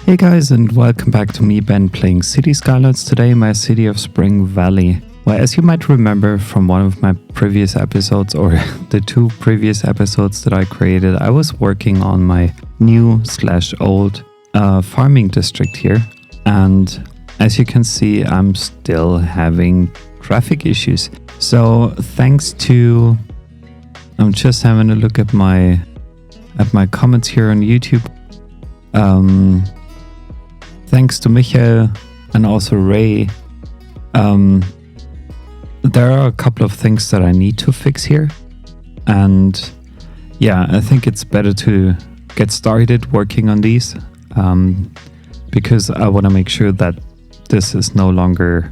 Hey guys, and welcome back to me, Ben, playing City Skylines today, my city of Springvalley. Well, as you might remember from one of my previous episodes, or the two previous episodes that I created, I was working on my new/old farming district here. And as you can see, I'm still having traffic issues. So thanks to... I'm just having a look at my comments here on YouTube. Thanks to Michael and also Ray, there are a couple of things that I need to fix here. And yeah, I think it's better to get started working on these because I want to make sure that this is no longer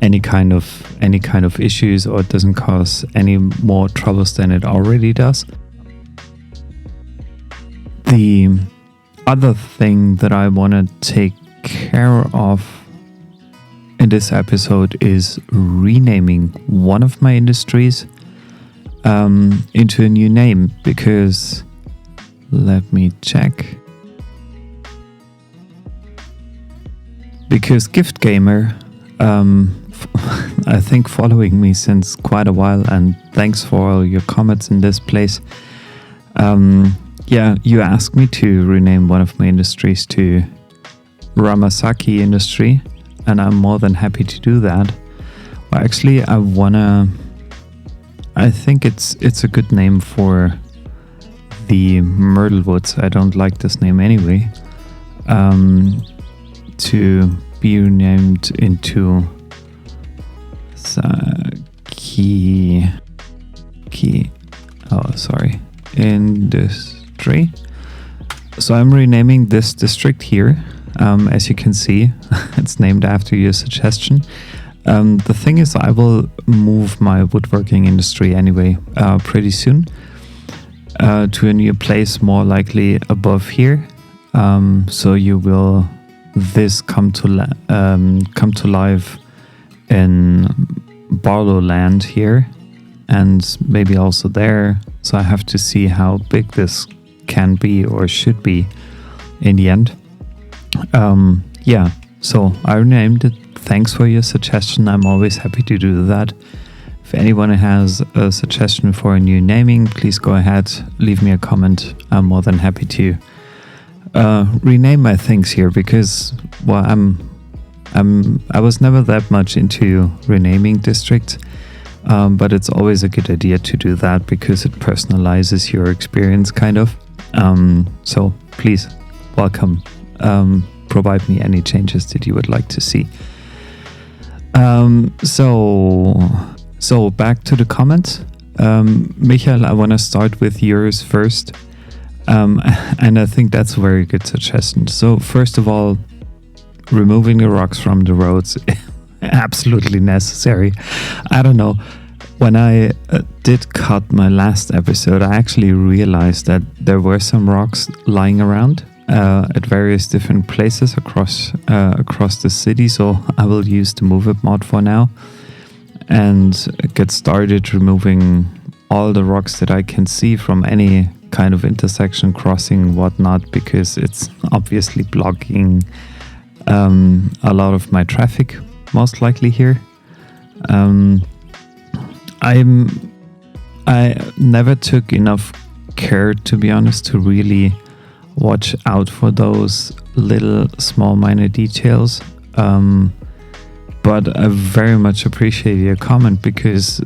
any kind of issues, or it doesn't cause any more troubles than it already does. The other thing that I want to take care of in this episode is renaming one of my industries into a new name, because let me check. Because Gift Gamer, I think following me since quite a while, and thanks for all your comments in this place. Yeah, you asked me to rename one of my industries to Ramasaki Industry, and I'm more than happy to do that. Well, actually, I think it's a good name for the Myrtle Woods. I don't like this name anyway. To be renamed into Industry. So I'm renaming this district here. As you can see, it's named after your suggestion. The thing is, I will move my woodworking industry anyway pretty soon to a new place, more likely above here. So you will come to life in Barlow Land here, and maybe also there. So I have to see how big this can be or should be in the end. Yeah, so I renamed it. Thanks for your suggestion. I'm always happy to do that. If anyone has a suggestion for a new naming, please go ahead, leave me a comment. I'm more than happy to rename my things here, because well, I was never that much into renaming districts, but it's always a good idea to do that because it personalizes your experience kind of. So please, welcome. Provide me any changes that you would like to see. So back to the comments. Michael, I want to start with yours first. And I think that's a very good suggestion. So first of all, removing the rocks from the roads, absolutely necessary. I don't know. When I did cut my last episode, I actually realized that there were some rocks lying around at various different places across the city. So I will use the Move It mod for now and get started removing all the rocks that I can see from any kind of intersection, crossing, whatnot, because it's obviously blocking a lot of my traffic, most likely here. I never took enough care, to be honest, to really watch out for those little small minor details. But I very much appreciate your comment, because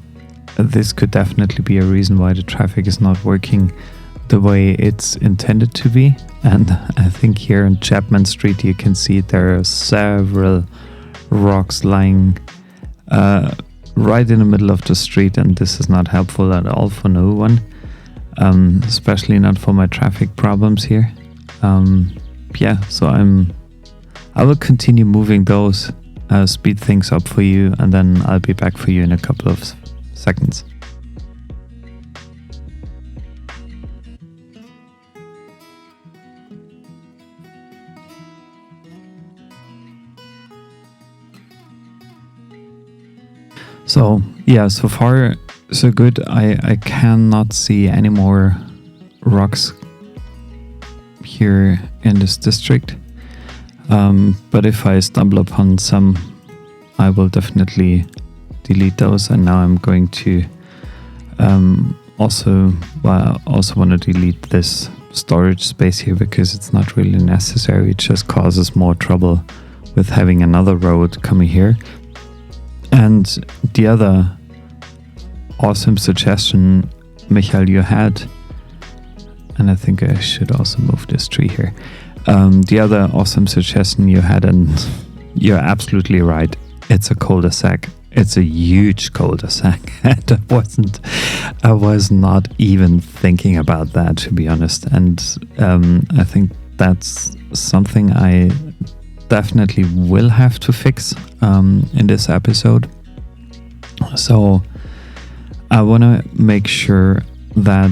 this could definitely be a reason why the traffic is not working the way it's intended to be. And I think here on Chapman Street you can see there are several rocks lying right in the middle of the street, and this is not helpful at all for no one, especially not for my traffic problems here. Yeah, so I will continue moving those, speed things up for you, and then I'll be back for you in a couple of seconds. So yeah, so far so good. I cannot see any more rocks here in this district. But if I stumble upon some, I will definitely delete those. And now I'm going to also want to delete this storage space here because it's not really necessary. It just causes more trouble with having another road coming here. And the other awesome suggestion, Michael, you had, and I think I should also move this tree here. The other awesome suggestion you had, and you're absolutely right, it's a cul-de-sac. It's a huge cul-de-sac. And I was not even thinking about that, to be honest. And I think that's something I definitely will have to fix in this episode. So I want to make sure that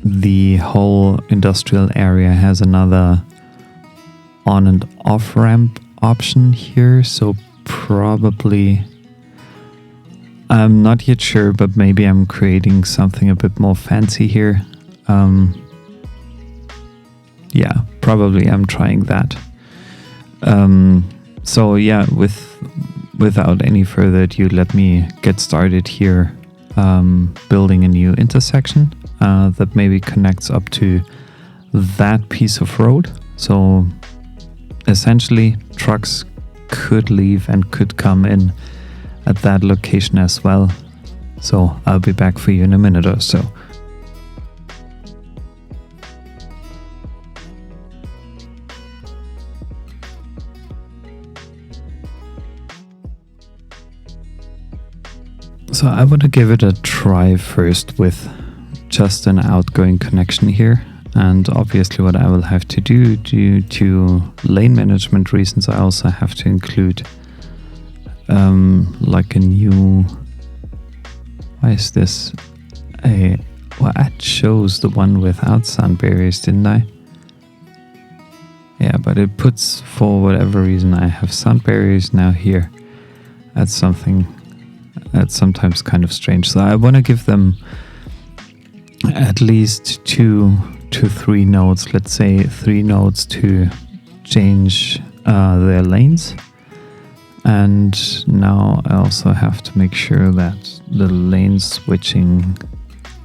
the whole industrial area has another on and off ramp option here. So probably, I'm not yet sure, but maybe I'm creating something a bit more fancy here. Yeah, probably I'm trying that. So yeah, without any further ado, let me get started here, building a new intersection that maybe connects up to that piece of road. So essentially, trucks could leave and could come in at that location as well. So I'll be back for you in a minute or so. So I want to give it a try first with just an outgoing connection here. And obviously what I will have to do due to lane management reasons, I also have to include like a new, why is this well, I chose the one without sound barriers, didn't I? Yeah, but it puts, for whatever reason, I have sound barriers now here. That's something that's sometimes kind of strange. So I want to give them at least 2 to 3 nodes, let's say 3 nodes to change their lanes. And now I also have to make sure that the lane switching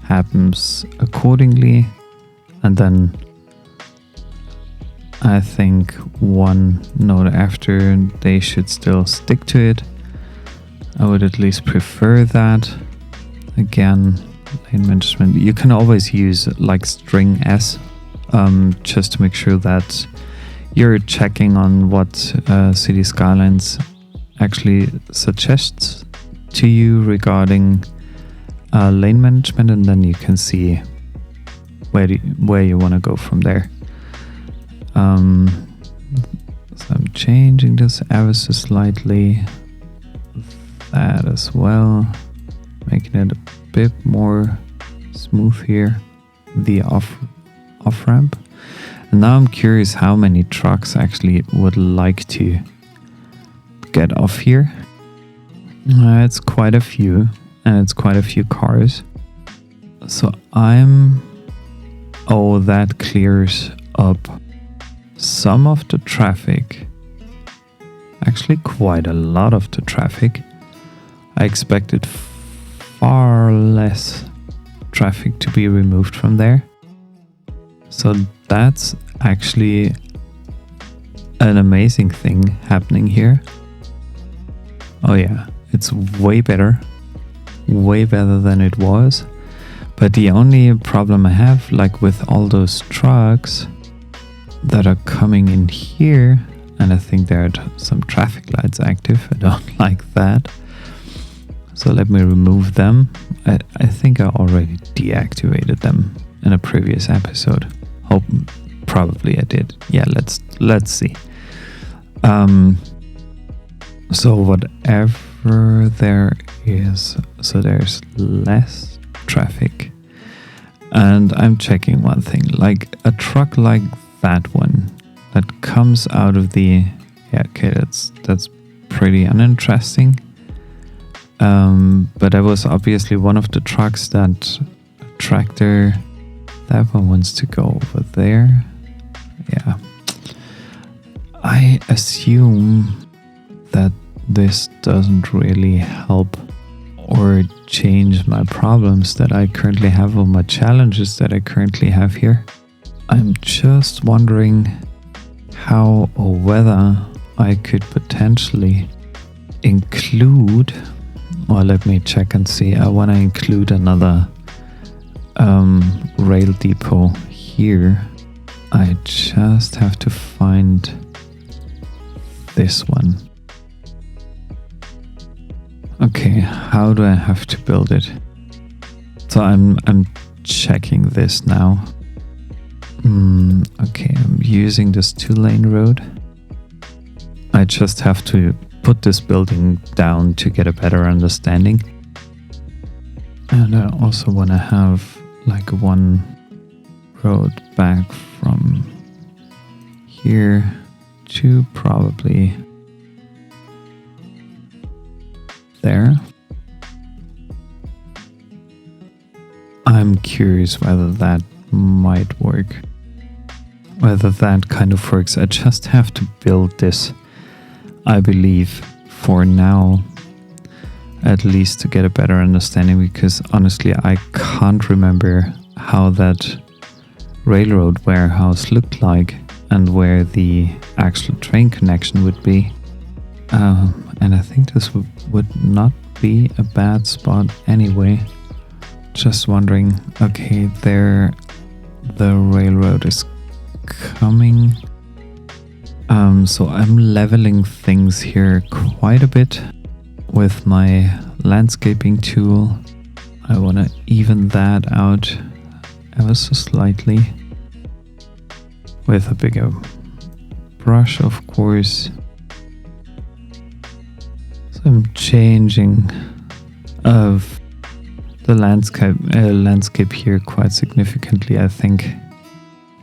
happens accordingly. And then I think 1 node after, they should still stick to it. I would at least prefer that. Again, lane management, you can always use like string S, just to make sure that you're checking on what City Skylines actually suggests to you regarding lane management, and then you can see where you want to go from there. So I'm changing this ever so slightly, that as well, making it a bit more smooth here, the off ramp. And now I'm curious how many trucks actually would like to get off here. It's quite a few, and it's quite a few cars. So that clears up some of the traffic. Actually, quite a lot of the traffic. I expected far less traffic to be removed from there. So that's actually an amazing thing happening here. Oh yeah, it's way better than it was. But the only problem I have, like with all those trucks that are coming in here, and I think there are some traffic lights active, I don't like that. So let me remove them. I think I already deactivated them in a previous episode. Probably I did. Yeah, let's see. So whatever there is, so there's less traffic. And I'm checking one thing, like a truck like that one that comes out of the, yeah, okay, that's pretty uninteresting. But that was obviously one of the trucks that tractor, that one wants to go over there. Yeah. I assume that this doesn't really help or change my problems that I currently have or my challenges that I currently have here. I'm just wondering how or whether I could potentially include, or let me check and see. I want to include another rail depot here. I just have to find this one. Okay, how do I have to build it? So I'm checking this now. Okay, I'm using this 2-lane road. I just have to put this building down to get a better understanding. And I also want to have like one road back from here to probably there. I'm curious whether that might work. Whether that kind of works. I just have to build this, I believe, for now, at least to get a better understanding, because honestly I can't remember how that railroad warehouse looked like and where the actual train connection would be. And I think this would not be a bad spot anyway. Just wondering, okay, there the railroad is coming. So I'm leveling things here quite a bit with my landscaping tool. I want to even that out ever so slightly with a bigger brush, of course. So I'm changing of the landscape here quite significantly, I think.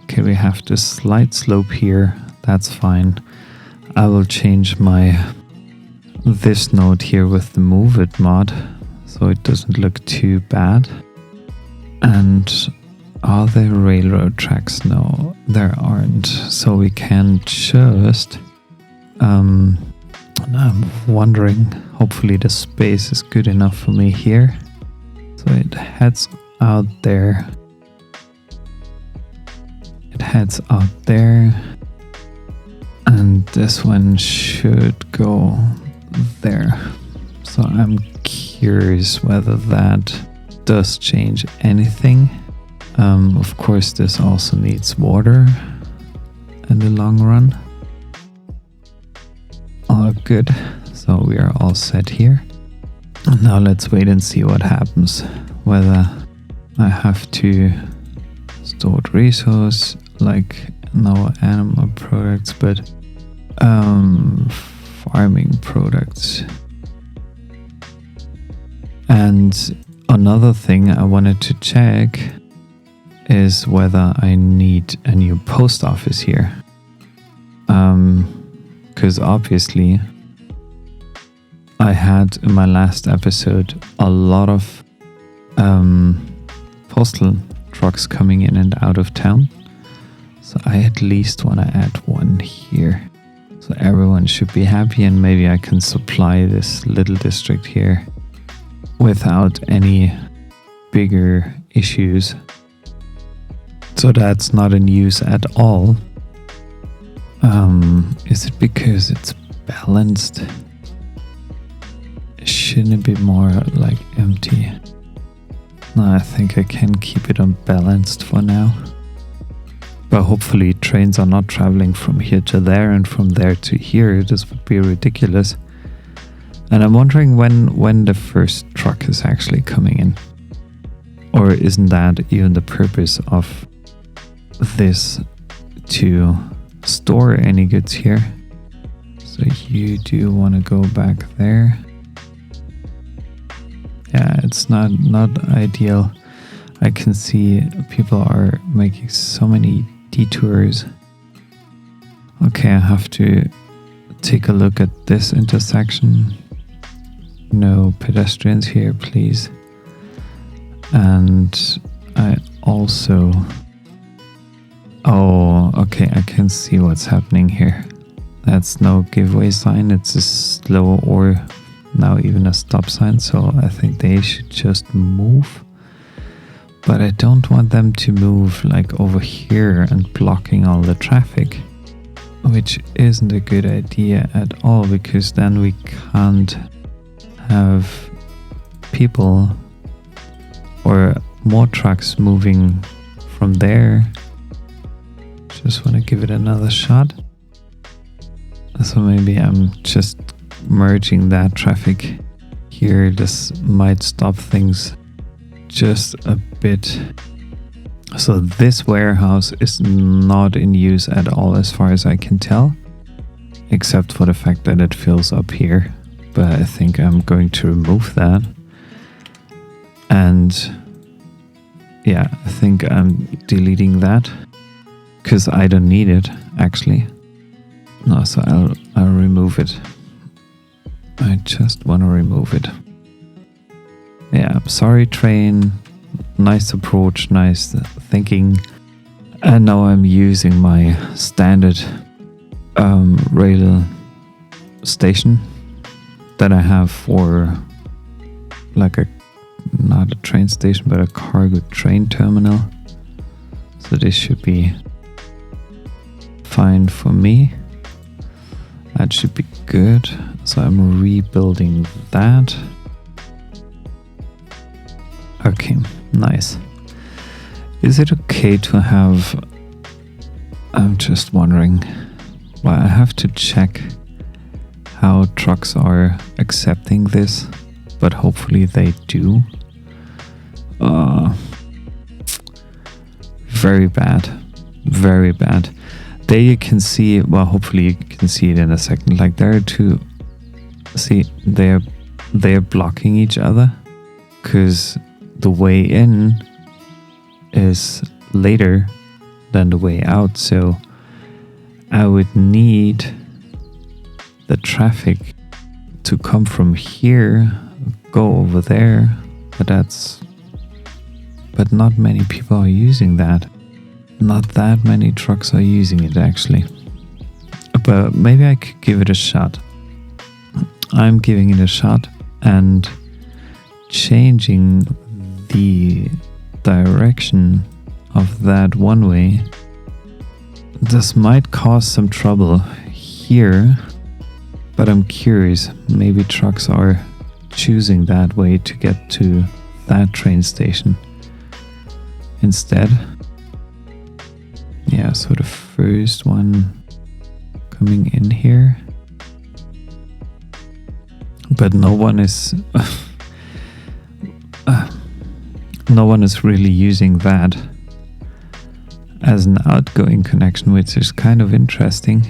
Okay, we have this slight slope here. That's fine. I will change this node here with the move it mod so it doesn't look too bad. And are there railroad tracks? No, there aren't. So we can just and I'm wondering, hopefully the space is good enough for me here. So it heads out there. It heads out there. And this one should go there. So I'm curious whether that does change anything. Of course, this also needs water in the long run. All good. So we are all set here. And now let's wait and see what happens. Whether I have to stored resource like no animal products, but farming products. And another thing I wanted to check is whether I need a new post office here. Because obviously I had in my last episode a lot of postal trucks coming in and out of town. So I at least want to add one here. So everyone should be happy, and maybe I can supply this little district here without any bigger issues. So that's not in use at all. Is it because it's balanced? Shouldn't it be more like empty? No, I think I can keep it unbalanced for now. But hopefully trains are not traveling from here to there and from there to here. This would be ridiculous. And I'm wondering when the first truck is actually coming in. Or isn't that even the purpose of this, to store any goods here? So you do want to go back there. Yeah, it's not ideal. I can see people are making so many detours. Okay, I have to take a look at this intersection. No pedestrians here, please. And I also... Oh, okay, I can see what's happening here. That's no giveaway sign. It's a slow or now even a stop sign. So I think they should just move. But I don't want them to move like over here and blocking all the traffic, which isn't a good idea at all, because then we can't have people or more trucks moving from there. Just want to give it another shot. So maybe I'm just merging that traffic here. This might stop things just a bit. So this warehouse is not in use at all as far as I can tell, except for the fact that it fills up here. But I think I'm going to remove that. And yeah, I think I'm deleting that because I don't need it actually. No, so I'll remove it. I just want to remove it. Yeah, sorry train. Nice approach, nice thinking. And now I'm using my standard rail station that I have for like not a train station, but a cargo train terminal. So this should be fine for me. That should be good. So I'm rebuilding that. Okay, nice. Is it okay to have... I'm just wondering. Well, I have to check how trucks are accepting this, but hopefully they do. Very bad. Very bad. There you can see, well, hopefully you can see it in a second. Like there are two, see, they're blocking each other because the way in is later than the way out. So I would need the traffic to come from here, go over there, but not many people are using that. Not that many trucks are using it actually. But maybe I could give it a shot. I'm giving it a shot and changing the direction of that one way. This might cause some trouble here, but I'm curious. Maybe trucks are choosing that way to get to that train station instead. Yeah, so the first one coming in here. But no one is really using that as an outgoing connection, which is kind of interesting.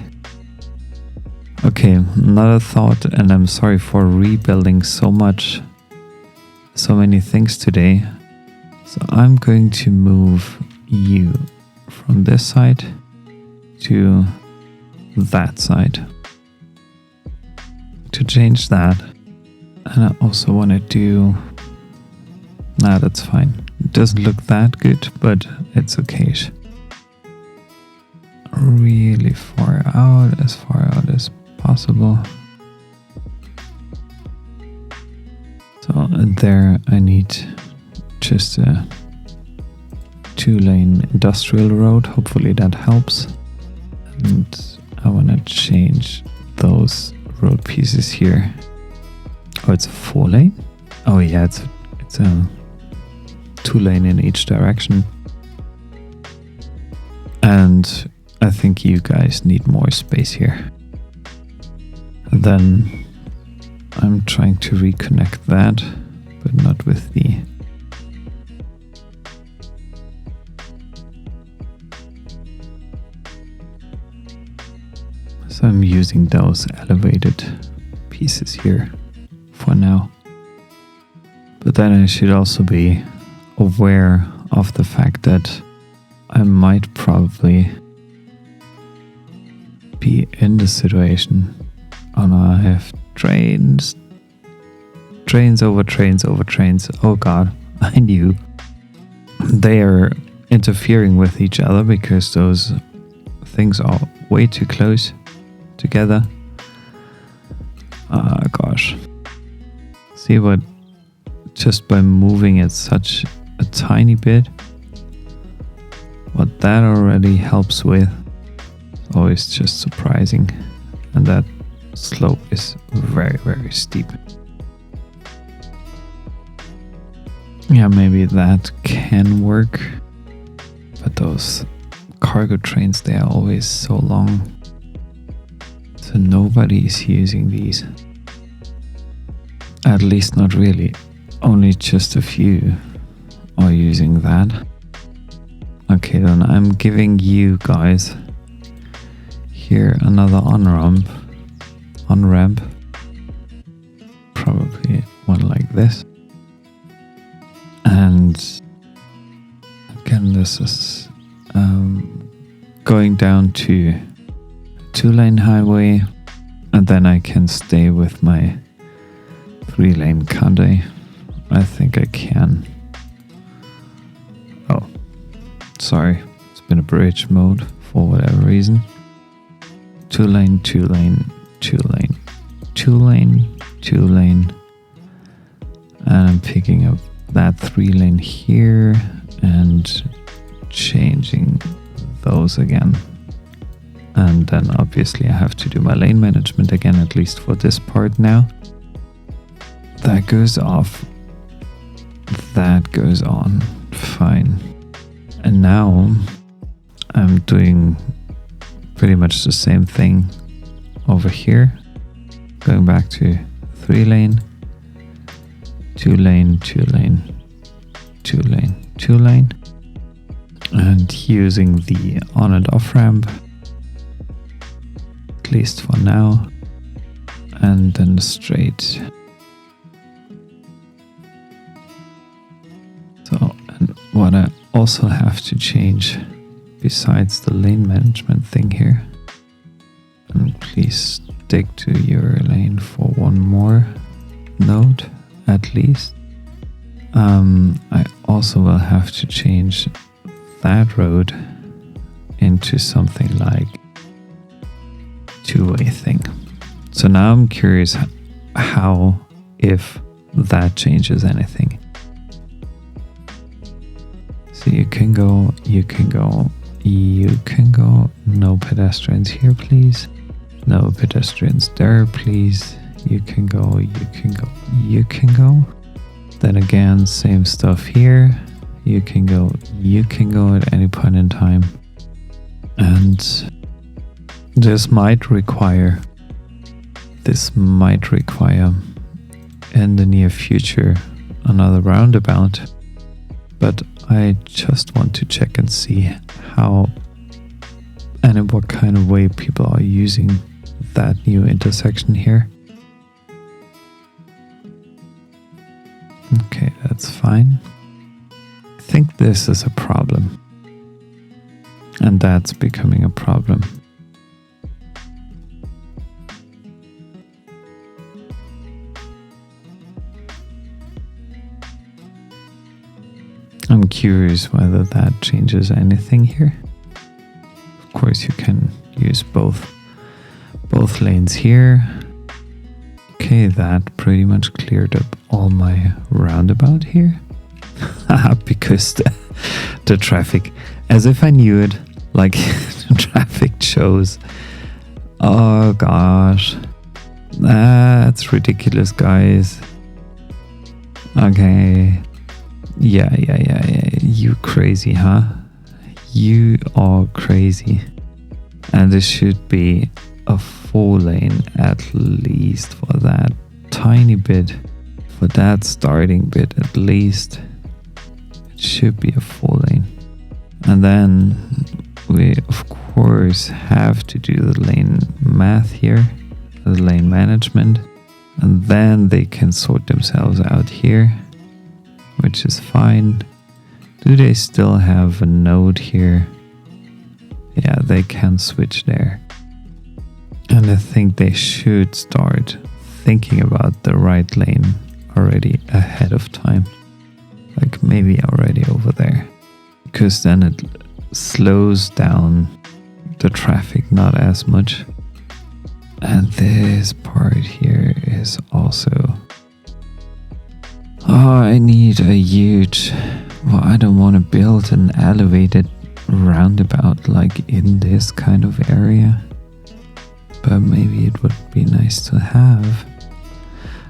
Okay, another thought, and I'm sorry for rebuilding so many things today. So I'm going to move you from this side to that side to change that. And I also want to do... Nah, that's fine. It doesn't look that good, but it's okay. Really far out as possible. So there I need just a 2-lane industrial road. Hopefully that helps. And I want to change those road pieces here. Oh, it's a 4-lane? Oh yeah, it's a 2-lane in each direction. And I think you guys need more space here. And then I'm trying to reconnect that, but not with the... So I'm using those elevated pieces here for now. But then I should also be aware of the fact that I might probably be in the situation. Oh no, I have trains over trains over trains. Oh god, I knew. They are interfering with each other because those things are way too close together. Gosh. See what, just by moving it such a tiny bit, what that already helps with. Oh, it's just surprising. And that slope is very, very steep. Yeah, maybe that can work. But those cargo trains, they are always so long. So nobody is using these. At least not really. Only just a few are using that. Okay, then I'm giving you guys here another on-ramp. Probably one like this. And again, this is going down to 2-lane highway, and then I can stay with my 3-lane, can't I? I think I can. Oh, sorry, it's been a bridge mode for whatever reason. 2-lane, 2-lane, 2-lane, 2-lane, 2-lane, and I'm picking up that 3-lane here and changing those again. And then obviously I have to do my lane management again, at least for this part now. That goes off. That goes on. Fine. And now I'm doing pretty much the same thing over here. Going back to 3-lane, 2-lane, 2-lane, 2-lane, 2-lane. And using the on and off ramp, at least for now. And then straight. So, and what I also have to change, besides the lane management thing here, and please stick to your lane for one more node at least. I also will have to change that road into something like two-way thing. So now I'm curious how, if that changes anything. So you can go, you can go, you can go. No pedestrians here, please. No pedestrians there, please. You can go, you can go, you can go. Then again, same stuff here. You can go at any point in time. And this might require in the near future another roundabout. But I just want to check and see how and in what kind of way people are using that new intersection here. Okay, that's fine. I think this is a problem. And that's becoming a problem. I'm curious whether that changes anything here. Of course, you can use both lanes here. Okay, that pretty much cleared up all my roundabout here. Because the traffic, as if I knew it, like the traffic shows. Oh gosh, that's ridiculous, guys. Okay. Yeah. You crazy, huh? You are crazy. And this should be a 4-lane at least for that tiny bit. For that starting bit at least. It should be a 4-lane. And then we of course have to do the lane math here. The lane management. And then they can sort themselves out here. Which is fine. Do they still have a node here? Yeah, they can switch there. And I think they should start thinking about the right lane already ahead of time. Like maybe already over there. Because then it slows down the traffic not as much. And this part here is also... Oh, I need a huge... Well, I don't want to build an elevated roundabout like in this kind of area. But maybe it would be nice to have.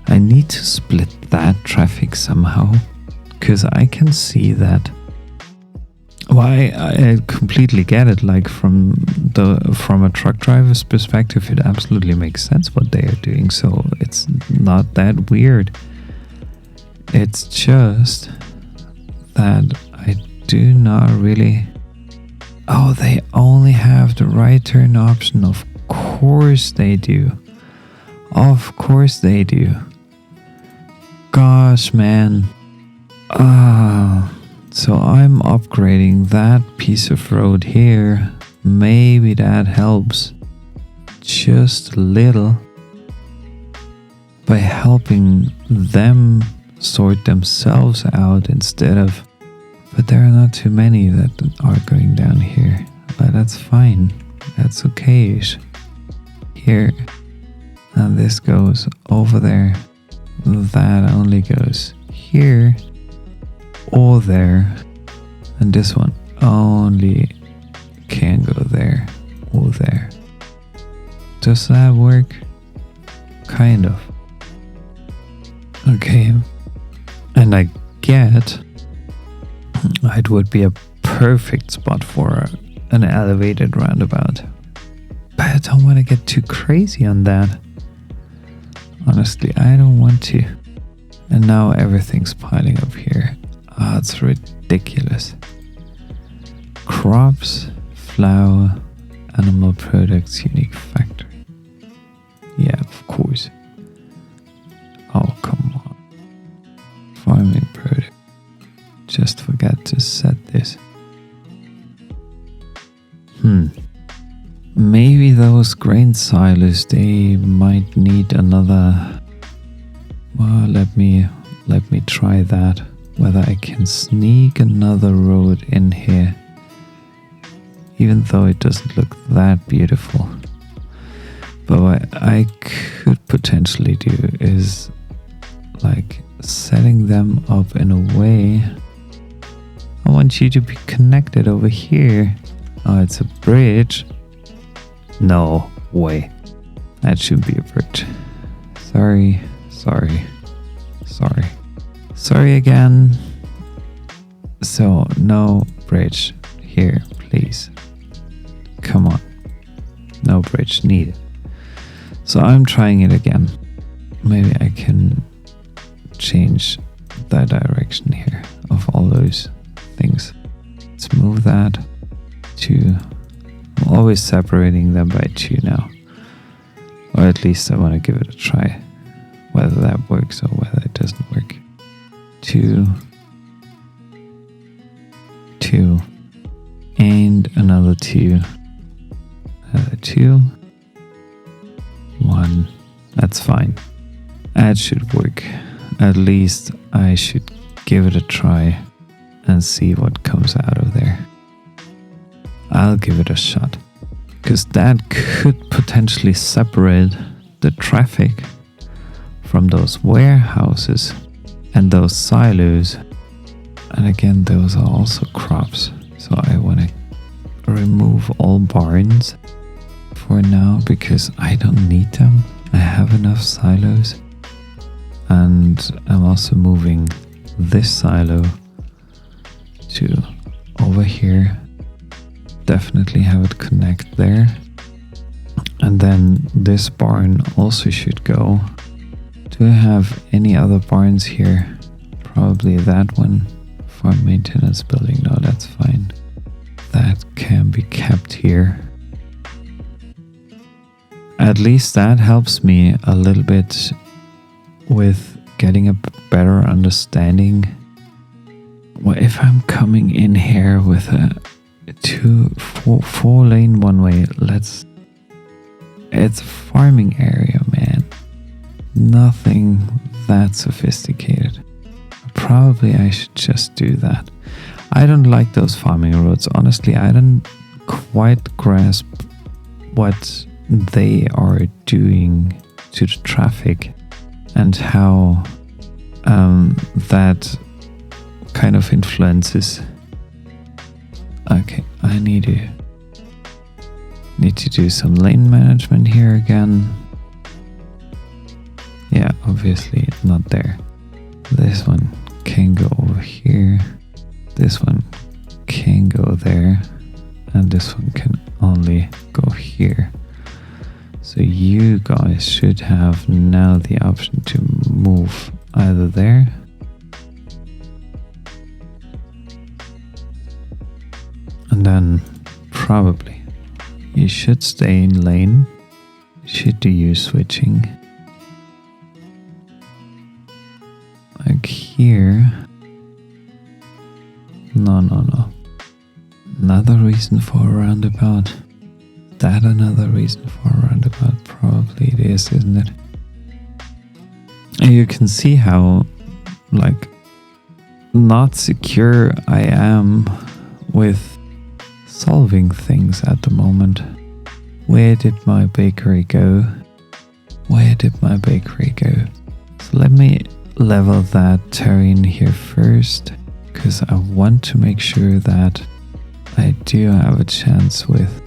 I need to split that traffic somehow. Because I can see that... Well, I completely get it. Like from a truck driver's perspective, it absolutely makes sense what they are doing. So it's not that weird. It's just that I do not really... Oh, they only have the right turn option. Of course they do. Of course they do. Gosh, man. So I'm upgrading that piece of road here. Maybe that helps just a little by helping them sort themselves out instead of... But there are not too many that are going down here. But that's fine. That's okay-ish. Here. And this goes over there. That only goes here or there. And this one only can go there or there. Does that work? Kind of. Okay. And I get it would be a perfect spot for an elevated roundabout. But I don't want to get too crazy on that. Honestly, I don't want to. And now everything's piling up here. Ah, it's ridiculous. Crops, flour, animal products, unique factory. Yeah, of course. Oh, come on. Farming product. Just forgot to set this. Maybe those grain silos, they might need another... Well, let me try that. Whether I can sneak another road in here. Even though it doesn't look that beautiful. But what I could potentially do is like setting them up in a way. I want you to be connected over here. Oh, it's a bridge. No way. That should be a bridge. Sorry again. So, no bridge here, please. Come on. No bridge needed. So I'm trying it again. Maybe I can change the direction here of all those things. Let's move that to... I'm always separating them by 2 now. Or at least I want to give it a try. Whether that works or whether it doesn't work. 2, 2, and another 2, another 2, 1. That's fine. That should work. At least I should give it a try and see what comes out of there. I'll give it a shot. Because that could potentially separate the traffic from those warehouses and those silos. And again, those are also crops. So I want to remove all barns for now because I don't need them. I have enough silos. And I'm also moving this silo to over here. Definitely have it connect there. And then this barn also should go. Do I have any other barns here? Probably that one. Farm maintenance building. No, that's fine. That can be kept here. At least that helps me a little bit with getting a better understanding. Well, if I'm coming in here with a 4 lane one way, it's a farming area, man. Nothing that sophisticated. Probably I should just do that. I don't like those farming roads. Honestly, I don't quite grasp what they are doing to the traffic and how that kind of influences. Okay, I need to do some lane management here again. Yeah, obviously not there. This one can go over here. This one can go there. And this one can only go here. So you guys should have now the option to move either there and then probably you should stay in lane. You should do your switching. Like here. No. Another reason for a roundabout. That another reason for a roundabout? Probably it is, isn't it? And you can see how, like, not secure I am with solving things at the moment. Where did my bakery go? Where did my bakery go? So let me level that terrain here first, because I want to make sure that I do have a chance with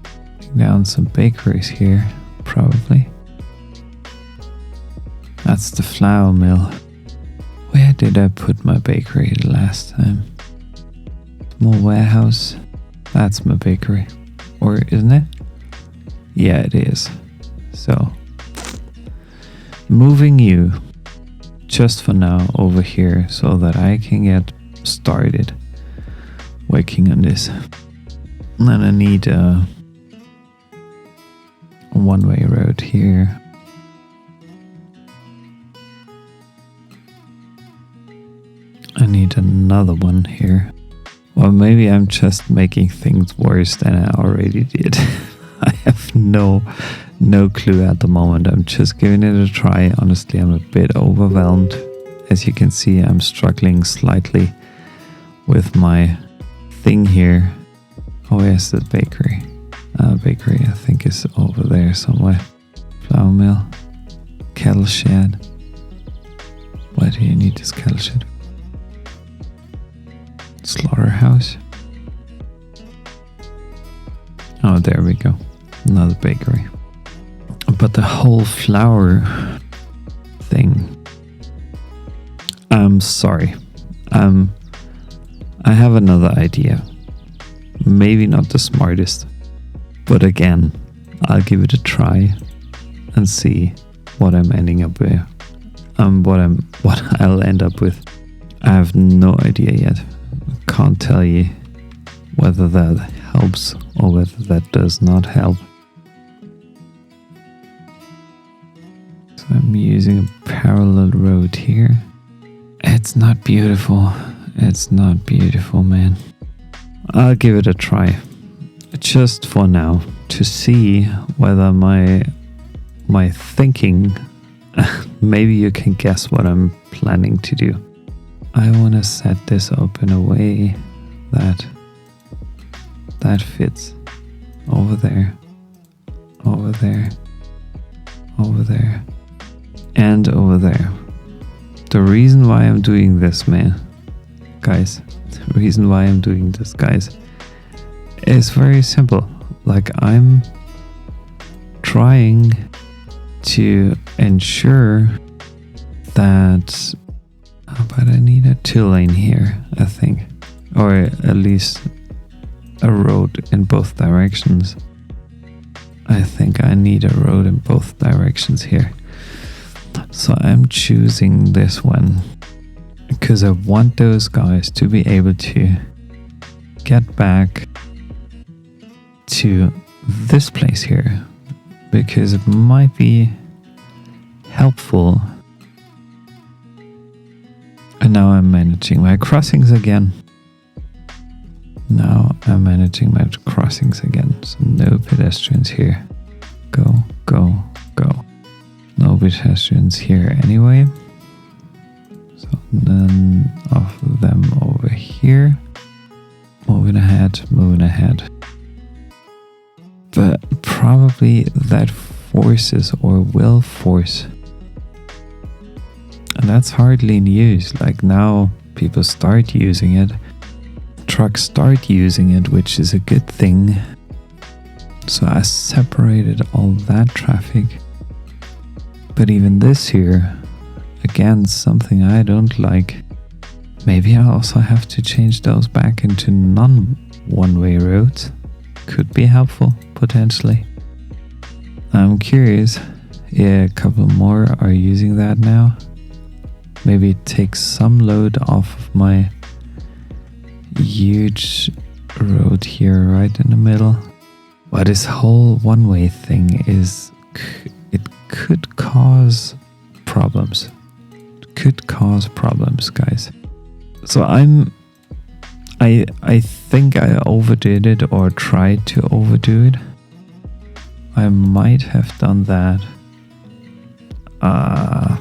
putting down some bakeries here, probably. That's the flour mill. Where did I put my bakery last time? Small warehouse. That's my bakery. Or isn't it? Yeah, it is. So, moving you just for now over here so that I can get started working on this. And then I need a one-way road here. I need another one here. Well, maybe I'm just making things worse than I already did. I have no clue at the moment. I'm just giving it a try. Honestly, I'm a bit overwhelmed. As you can see, I'm struggling slightly with my thing here. Oh, where's the bakery? Bakery, I think, is over there somewhere. Flour mill. Cattle shed. Why do you need this cattle shed? Slaughterhouse. Oh, there we go. Another bakery. But the whole flour thing. I'm sorry. I have another idea. Maybe not the smartest. But again, I'll give it a try and see what I'm ending up with. What I'll end up with. I have no idea yet. Can't tell you whether that helps or whether that does not help. So I'm using a parallel road here. It's not beautiful. It's not beautiful, man. I'll give it a try. Just for now, to see whether my thinking, maybe you can guess what I'm planning to do. I want to set this up in a way that fits over there, over there, over there, and over there. The reason why I'm doing this, guys, is very simple. Like, I'm trying to ensure that, but I need a 2-lane here, I think, or at least a road in both directions. I think I need a road in both directions here. So I'm choosing this one because I want those guys to be able to get back to this place here, because it might be helpful. And now I'm managing my crossings again. So no pedestrians here. Go. No pedestrians here anyway. So none of them over here. Moving ahead. But probably that forces or will force. And that's hardly news. Like now people start using it. Trucks start using it, which is a good thing. So I separated all that traffic. But even this here, again, something I don't like. Maybe I also have to change those back into non-one-way roads. Could be helpful, potentially. I'm curious. Yeah, a couple more are using that now. Maybe it takes some load off of my huge road here right in the middle. But this whole one-way thing it could cause problems. It could cause problems, guys. So I think I overdid it or tried to overdo it. I might have done that. I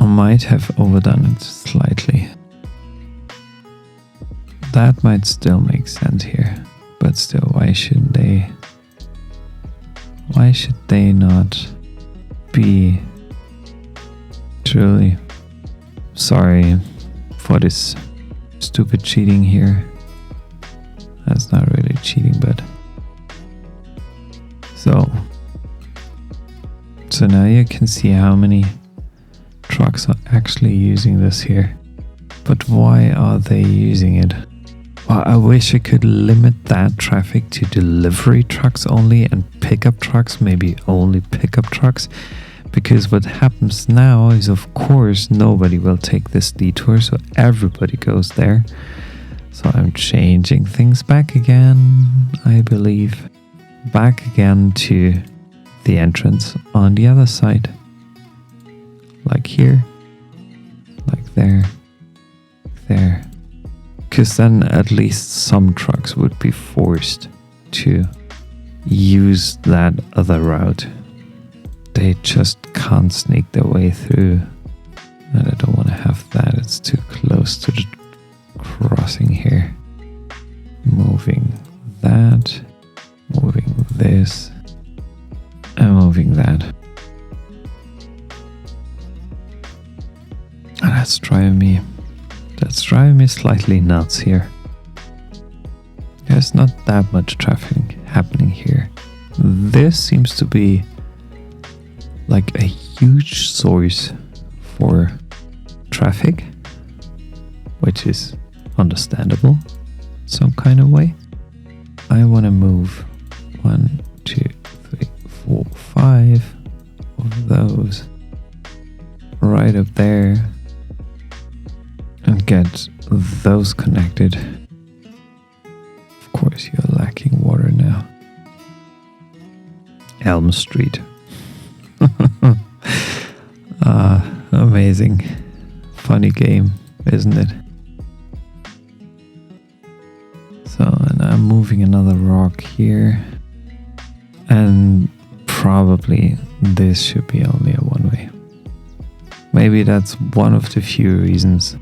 might have overdone it slightly. That might still make sense here. But still, why should they not be? Truly sorry for this stupid cheating here. That's not really cheating, but so now you can see how many trucks are actually using this here. But why are they using it? Well, I wish I could limit that traffic to delivery trucks only and pickup trucks, maybe only pickup trucks. Because what happens now is, of course, nobody will take this detour, so everybody goes there. So I'm changing things back again, I believe. Back again to the entrance on the other side. Like here, like there, there. Because then at least some trucks would be forced to use that other route. They just can't sneak their way through. And I don't want to have that. It's too close to the crossing here. Moving that. Moving this. And moving that. And that's driving me slightly nuts here. There's not that much traffic happening here. This seems to be like a huge source for traffic, which is understandable some kind of way. I want to move 1, 2, 3, 4, 5 of those right up there and get those connected. Of course, you're lacking water now. Elm Street. Amazing. Funny game, isn't it? So, and I'm moving another rock here. And probably this should be only a one-way. Maybe that's one of the few reasons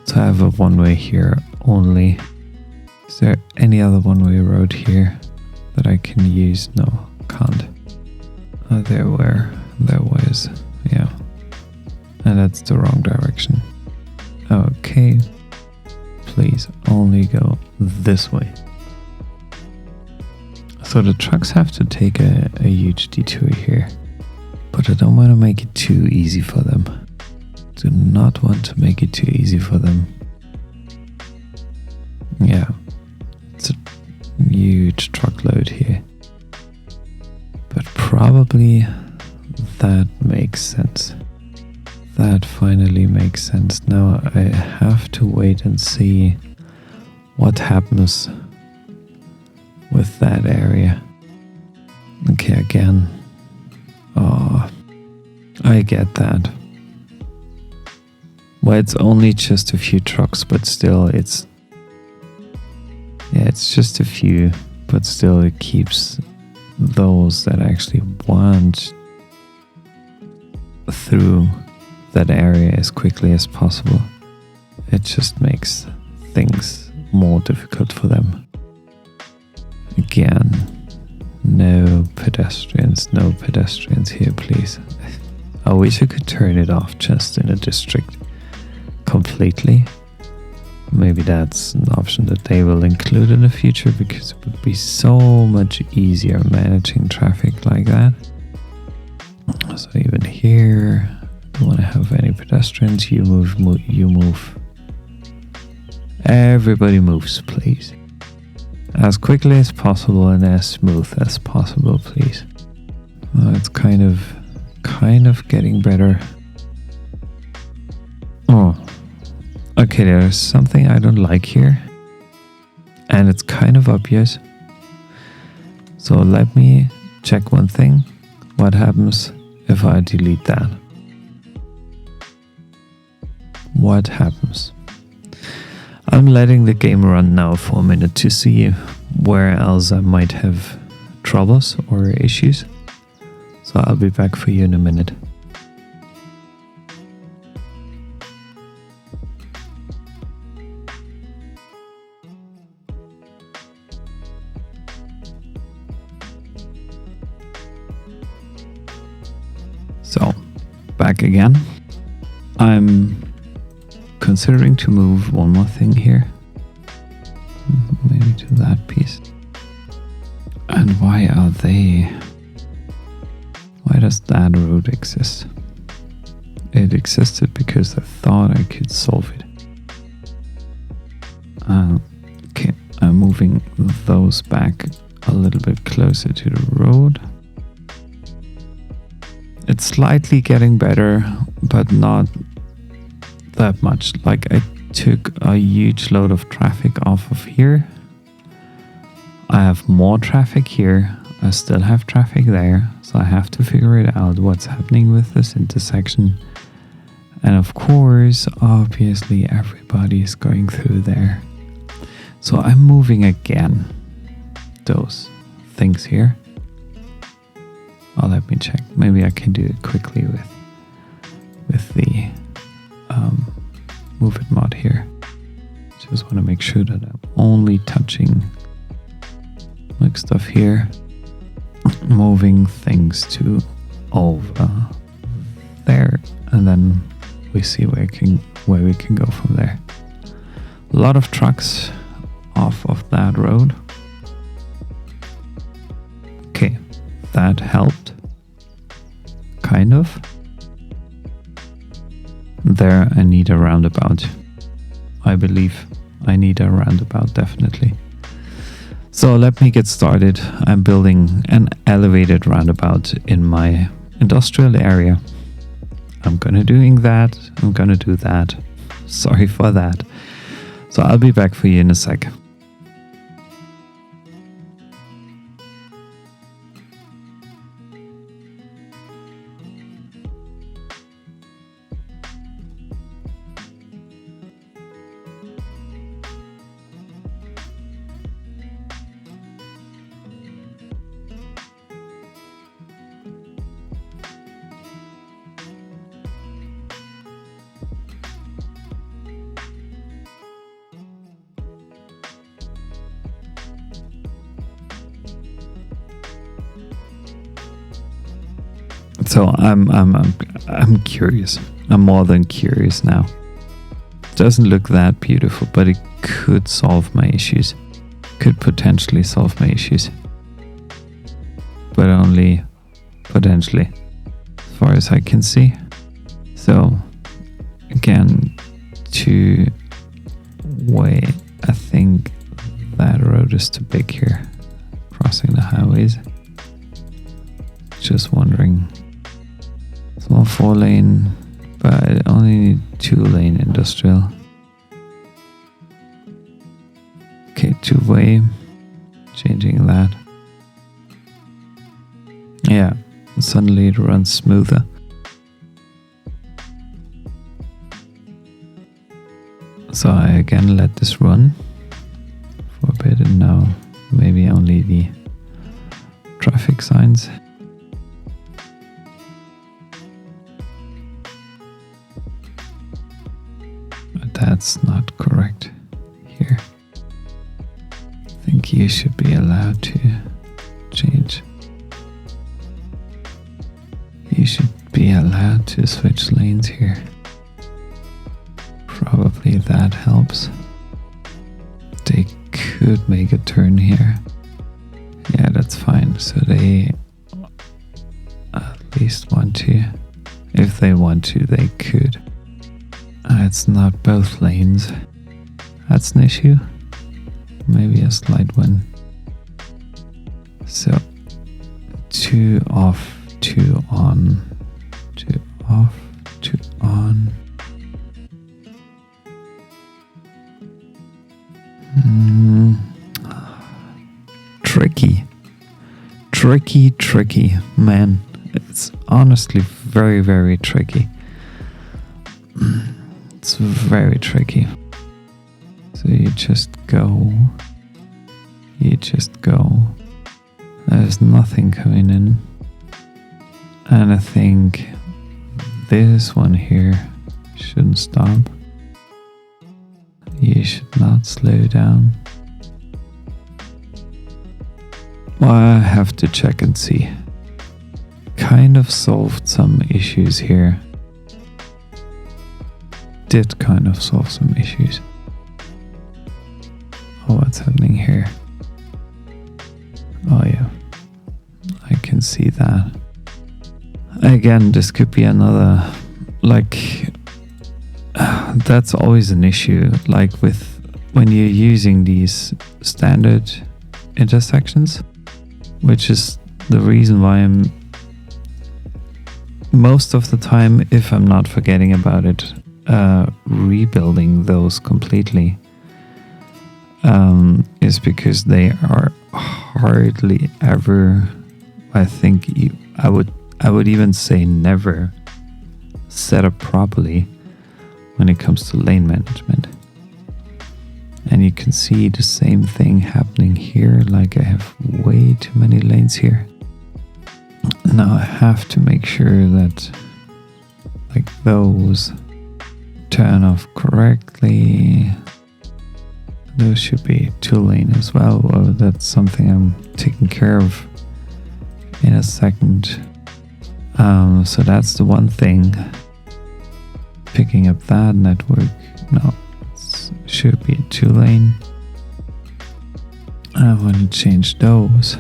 to have a one-way here only. Is there any other one-way road here that I can use? No, can't. There was, yeah. And that's the wrong direction. Okay. Please only go this way. So the trucks have to take a huge detour here. But I don't want to make it too easy for them. Do not want to make it too easy for them. Yeah. It's a huge truckload here. But probably that makes sense. That finally makes sense. Now I have to wait and see what happens with that area. Okay, again. Oh, I get that. Well, it's only just a few trucks, but still it's just a few, but still it keeps those that actually want through that area as quickly as possible. It just makes things more difficult for them. Again, No pedestrians here, please. I wish I could turn it off just in a district completely. Maybe that's an option that they will include in the future, because it would be so much easier managing traffic like that. So even here, don't want to have any pedestrians. You move, you move. Everybody moves, please. As quickly as possible and as smooth as possible, please. It's kind of getting better. Oh, okay, there's something I don't like here, and it's kind of obvious. So let me check one thing. What happens if I delete that? What happens? I'm letting the game run now for a minute to see where else I might have troubles or issues. So I'll be back for you in a minute. So, back again. I'm considering to move one more thing here. Maybe to that piece. And why does that road exist? It existed because I thought I could solve it. Okay, I'm moving those back a little bit closer to the road. It's slightly getting better, but not that much. Like, I took a huge load of traffic off of here. I have more traffic here. I still have traffic there. So I have to figure it out what's happening with this intersection. And of course, obviously, everybody is going through there. So I'm moving again those things here. Oh, let me check. Maybe I can do it quickly with the move it mod here. Just want to make sure that I'm only touching like stuff here, moving things to over there, and then we see where we can go from there. A lot of trucks off of that road. Okay, that helped. Kind of. There, I need a roundabout. I believe I need a roundabout, definitely. So let me get started. I'm building an elevated roundabout in my industrial area. I'm gonna do that. Sorry for that. So I'll be back for you in a sec. So I'm curious. I'm more than curious now. Doesn't look that beautiful, but it could solve my issues. Could potentially solve my issues. But only potentially, as far as I can see. So again, I think that road is too big here, crossing the highways. Just wondering. Small 4-lane, but only need 2-lane industrial. Okay, 2-way. Changing that. Yeah, suddenly it runs smoother. So I again let this run for a bit, and now maybe only the traffic signs. That's not correct here. I think you should be allowed to change. should be allowed to switch lanes here. Probably that helps. They could make a turn here. Yeah, that's fine. So they at least want to. If they want to, they could. It's not both lanes. That's an issue. Maybe a slight one. So 2 off, 2 on, 2 off, 2 on. Tricky, man. It's honestly very, very tricky. It's very tricky. So you just go. There's nothing coming in. And I think this one here shouldn't stop. You should not slow down. Well, I have to check and see. Kind of solved some issues here. Did kind of solve some issues. Oh, what's happening here? Oh yeah, I can see that. Again, this could be another, that's always an issue, like with when you're using these standard intersections, which is the reason why I'm most of the time, if I'm not forgetting about it, rebuilding those completely, is because they are hardly ever, I think I would even say never set up properly when it comes to lane management. And you can see the same thing happening here, like I have way too many lanes here. Now I have to make sure that those turn off correctly. Those should be 2 lane as well. Well, that's something I'm taking care of in a second. So that's the one thing. Picking up that network. No, it should be 2 lane. I want to change those.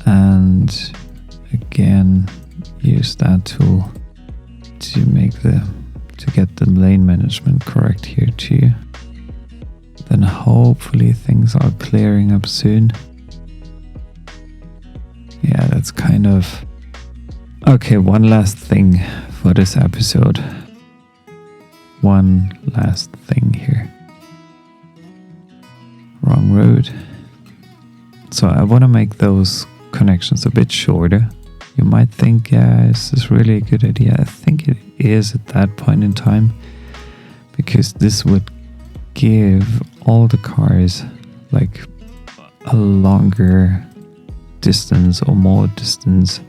And again, use that tool to get the lane management correct here too. Then hopefully things are clearing up soon. Yeah, that's kind of... Okay, one last thing for this episode. One last thing here. Wrong road. So I want to make those connections a bit shorter. You might think, yeah, is this really a good idea? I think it is at that point in time, because this would give all the cars like a longer distance or more distance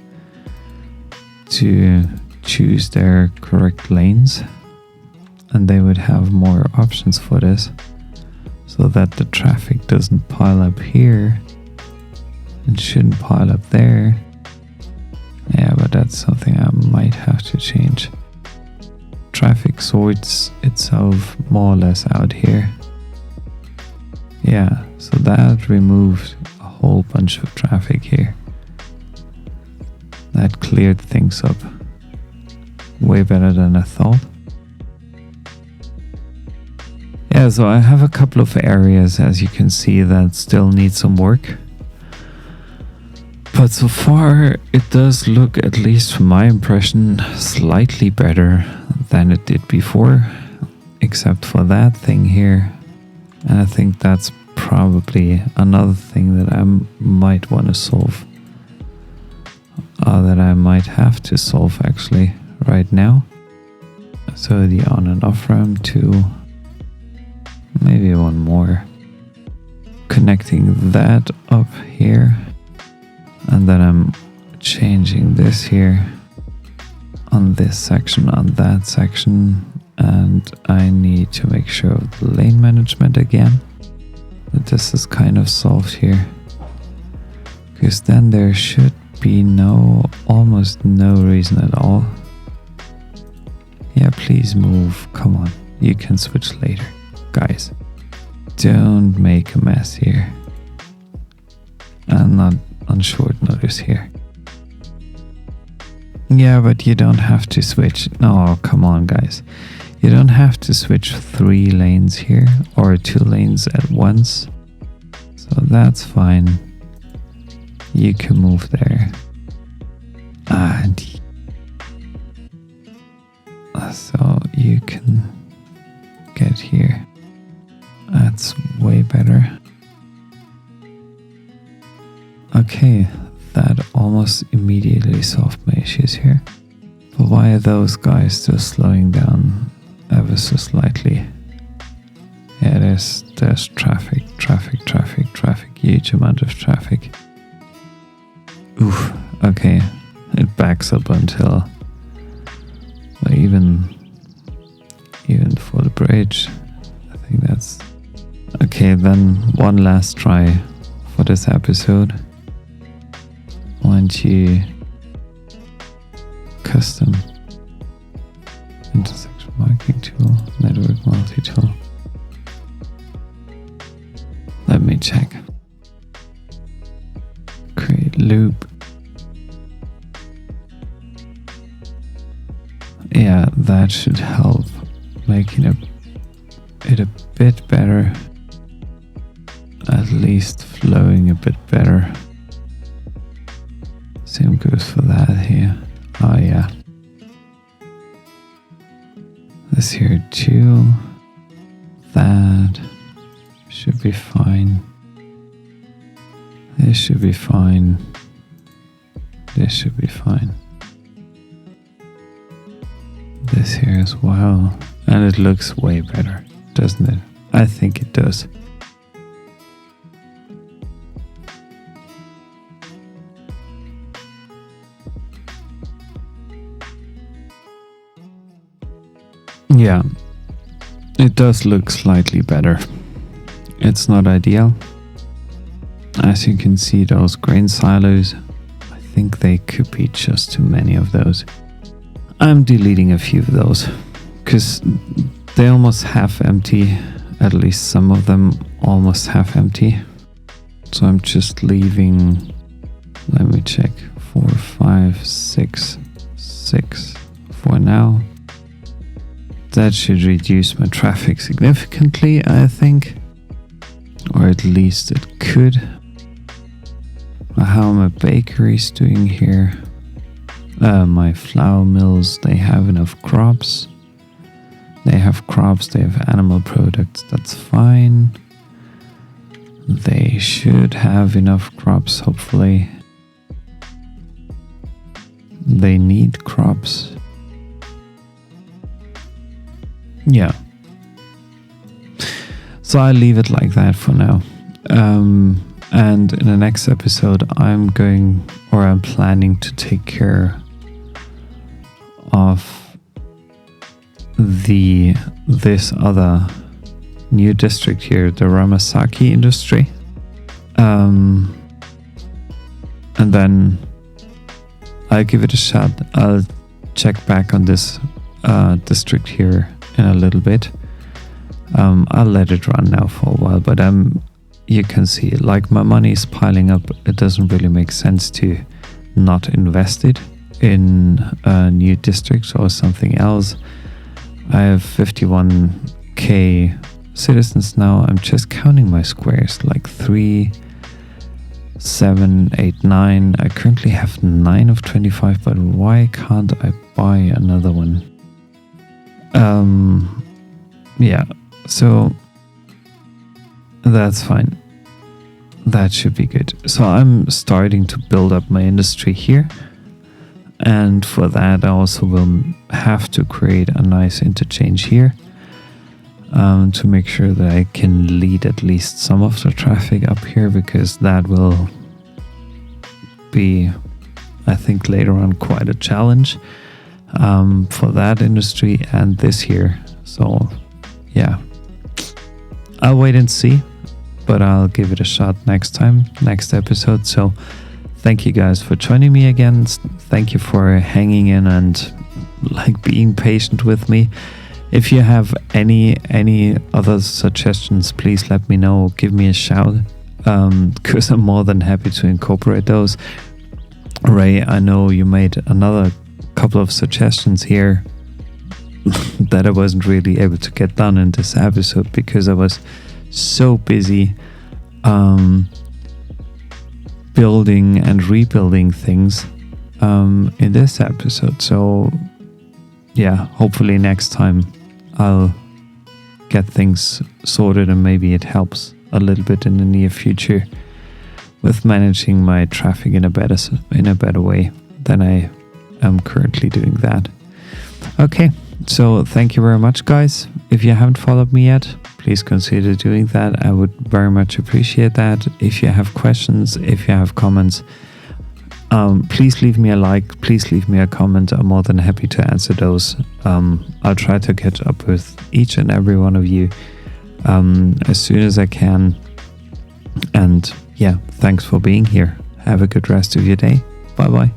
to choose their correct lanes, and they would have more options for this, so that the traffic doesn't pile up here and shouldn't pile up there. Yeah, but that's something I might have to change. Traffic sorts itself more or less out here. Yeah, so that removed a whole bunch of traffic here. That cleared things up way better than I thought. Yeah, so I have a couple of areas, as you can see, that still need some work. But so far, it does look, at least from my impression, slightly better than it did before, except for that thing here. And I think that's probably another thing that I might want to solve. That I might have to solve actually right now. So the on and off ramp to maybe one more. Connecting that up here. And then I'm changing this here on this section, on that section. And I need to make sure of the lane management again. That this is kind of solved here. Because then there should be almost no reason at all. Yeah, please move. Come on, you can switch later. Guys, don't make a mess here. And not on short notice here. Yeah, but you don't have to switch. No, come on, guys. You don't have to switch 3 lanes here or 2 lanes at once. So that's fine. You can move there. And so you can get here. That's way better. Okay, that almost immediately solved my issues here. But why are those guys still slowing down ever so slightly? Yeah, there's traffic, huge amount of traffic. Oof, okay, it backs up until, well, even for the bridge. I think that's okay. Then one last try for this episode. Why don't you custom intersection marking tool, network multi-tool. Let me check. Create loop. Yeah, that should help making it a bit better. At least flowing a bit better. Same goes for that here. Oh yeah. This here too. That should be fine. This should be fine. This should be fine. This here as well. And it looks way better, doesn't it? I think it does. Yeah, it does look slightly better. It's not ideal. As you can see, those grain silos, I think they could be just too many of those. I'm deleting a few of those because they almost half empty. At least some of them almost half empty. So I'm just leaving, let me check, 4, 5, 6 for now. That should reduce my traffic significantly, I think. Or at least it could. How are my bakeries doing here? My flour mills, they have enough crops. They have crops, they have animal products, that's fine. They should have enough crops, hopefully. They need crops. Yeah. So I'll leave it like that for now. And in the next episode, I'm planning to take care of this other new district here, the Ramasaki Industry. And then I'll give it a shot. I'll check back on this district here in a little bit. I'll let it run now for a while, but you can see, like, my money is piling up. It doesn't really make sense to not invest it in new districts or something else. I have 51k citizens now. I'm just counting my squares, like 3, 7, 8, 9. I currently have 9 of 25, but why can't I buy another one? Yeah, so that's fine. That should be good. So I'm starting to build up my industry here. And for that, I also will have to create a nice interchange here to make sure that I can lead at least some of the traffic up here, because that will be, I think, later on quite a challenge for that industry and this here. So yeah, I'll wait and see, but I'll give it a shot next episode. So thank you guys for joining me again. Thank you for hanging in and like being patient with me. If you have any other suggestions, please let me know. Give me a shout, because I'm more than happy to incorporate those. Ray, I know you made another couple of suggestions here that I wasn't really able to get done in this episode because I was so busy building and rebuilding things in this episode. So yeah, hopefully next time I'll get things sorted and maybe it helps a little bit in the near future with managing my traffic in a better way than I am currently doing that. Okay, so thank you very much, guys. If you haven't followed me yet, please consider doing that. I would very much appreciate that. If you have questions, if you have comments, please leave me a like, please leave me a comment. I'm more than happy to answer those. I'll try to catch up with each and every one of you as soon as I can. And yeah, thanks for being here. Have a good rest of your day. Bye bye.